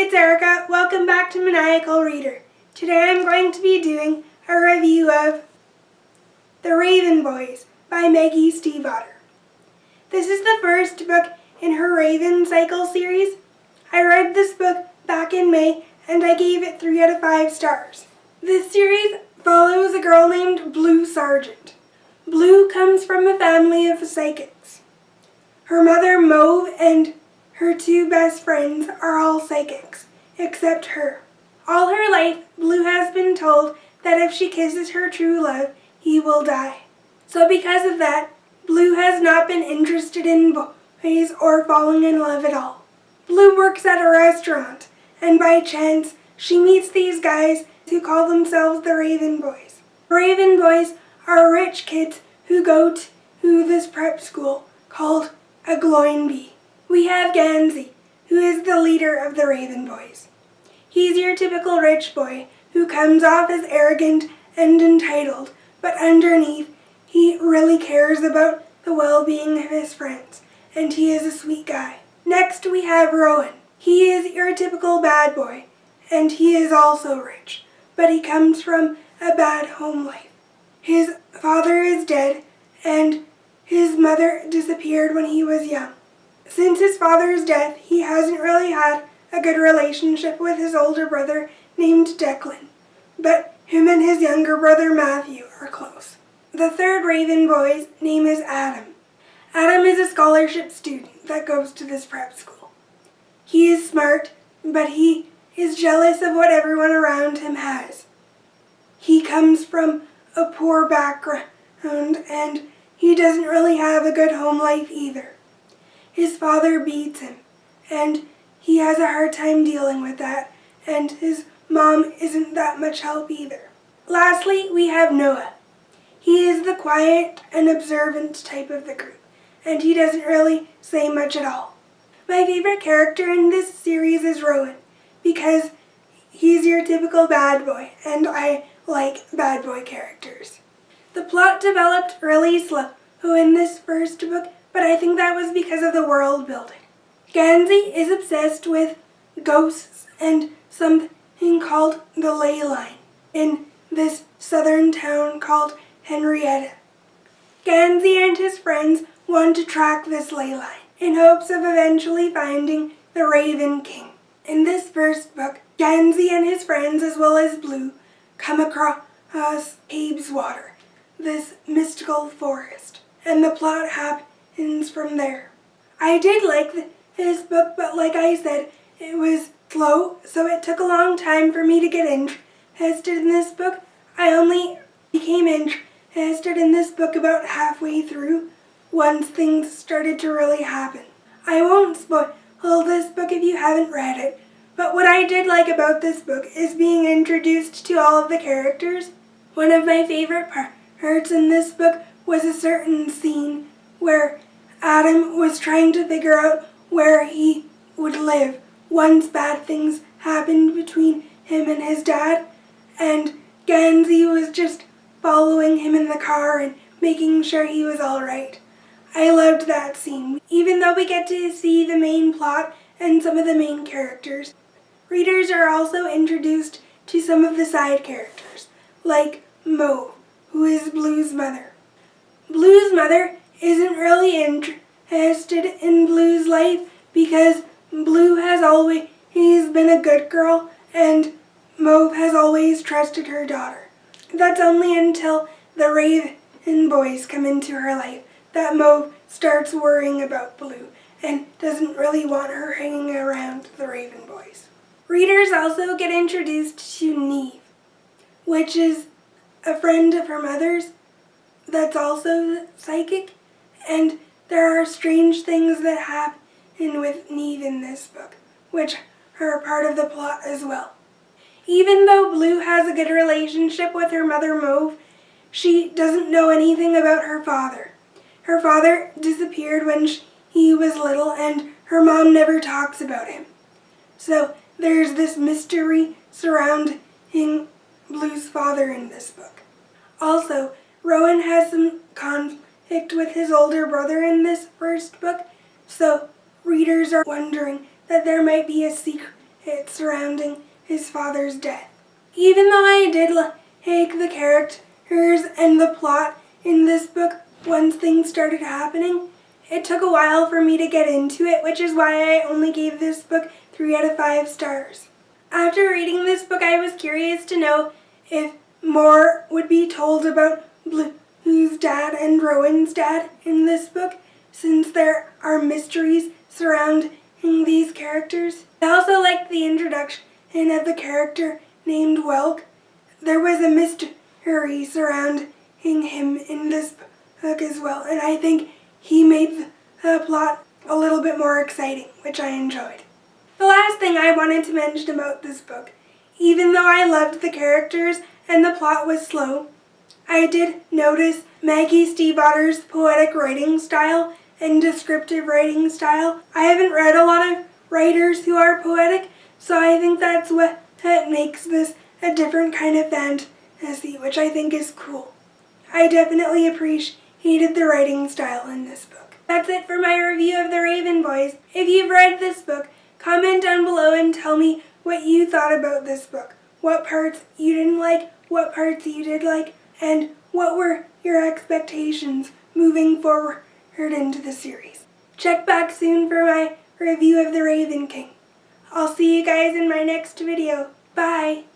it's Erica. Welcome back to Maniacal Reader. Today I'm going to be doing a review of The Raven Boys by Maggie Stiefvater. This is the first book in her Raven Cycle series. I read this book back in May and I gave it 3 out of 5 stars. This series follows a girl named Blue Sargent. Blue comes from a family of psychics. Her mother, Mauve, and her 2 best friends are all psychics, except her. All her life, Blue has been told that if she kisses her true love, he will die. So because of that, Blue has not been interested in boys or falling in love at all. Blue works at a restaurant, and by chance, she meets these guys who call themselves the Raven Boys. The Raven Boys are rich kids who go to this prep school called a glowing bee. We have Gansey, who is the leader of the Raven Boys. He's your typical rich boy who comes off as arrogant and entitled, but underneath he really cares about the well-being of his friends, and he is a sweet guy. Next we have Rowan. He is your typical bad boy, and he is also rich, but he comes from a bad home life. His father is dead, and his mother disappeared when he was young. Since his father's death, he hasn't really had a good relationship with his older brother named Declan, but him and his younger brother Matthew are close. The third Raven Boy's name is Adam. Adam is a scholarship student that goes to this prep school. He is smart, but he is jealous of what everyone around him has. He comes from a poor background, and he doesn't really have a good home life either. His father beats him, and he has a hard time dealing with that, and his mom isn't that much help either. Lastly, we have Noah. He is the quiet and observant type of the group, and he doesn't really say much at all. My favorite character in this series is Rowan, because he's your typical bad boy, and I like bad boy characters. The plot developed really slow in this first book, but I think that was because of the world building. Gansey is obsessed with ghosts and something called the ley line in this southern town called Henrietta. Gansey and his friends want to track this ley line in hopes of eventually finding the Raven King. In this first book, Gansey and his friends, as well as Blue, come across Cabe's Water, this mystical forest, and the plot happens from there. I did like this book, but like I said, it was slow, so it took a long time for me to get interested in this book. I only became interested in this book about halfway through, once things started to really happen. I won't spoil this book if you haven't read it, but what I did like about this book is being introduced to all of the characters. One of my favorite parts in this book was a certain scene where Adam was trying to figure out where he would live once bad things happened between him and his dad, and Gansey was just following him in the car and making sure he was alright. I loved that scene. Even though we get to see the main plot and some of the main characters, readers are also introduced to some of the side characters, like Mauve, who is Blue's mother. Blue's mother isn't really interested in Blue's life because Blue has always been a good girl and Mauve has always trusted her daughter. That's only until the Raven Boys come into her life that Mauve starts worrying about Blue and doesn't really want her hanging around the Raven Boys. Readers also get introduced to Neve, which is a friend of her mother's that's also psychic, and there are strange things that happen with Neve in this book, which are part of the plot as well. Even though Blue has a good relationship with her mother Mauve, she doesn't know anything about her father. Her father disappeared when he was little, and her mom never talks about him. So there's this mystery surrounding Blue's father in this book. Also, Rowan has some conflict with his older brother in this first book, so readers are wondering that there might be a secret it surrounding his father's death. Even though I did like the characters and the plot in this book once things started happening, it took a while for me to get into it, which is why I only gave this book 3 out of 5 stars. After reading this book, I was curious to know if more would be told about Blue's dad and Rowan's dad in this book, since there are mysteries surrounding these characters. I also liked the introduction of the character named Welk. There was a mystery surrounding him in this book as well, and I think he made the plot a little bit more exciting, which I enjoyed. The last thing I wanted to mention about this book, even though I loved the characters and the plot was slow, I did notice Maggie Stiefvater's poetic writing style and descriptive writing style. I haven't read a lot of writers who are poetic, so I think that's what makes this a different kind of fantasy, which I think is cool. I definitely appreciated the writing style in this book. That's it for my review of The Raven Boys. If you've read this book, comment down below and tell me what you thought about this book. What parts you didn't like, what parts you did like, and what were your expectations moving forward into the series. Check back soon for my review of The Raven King. I'll see you guys in my next video. Bye!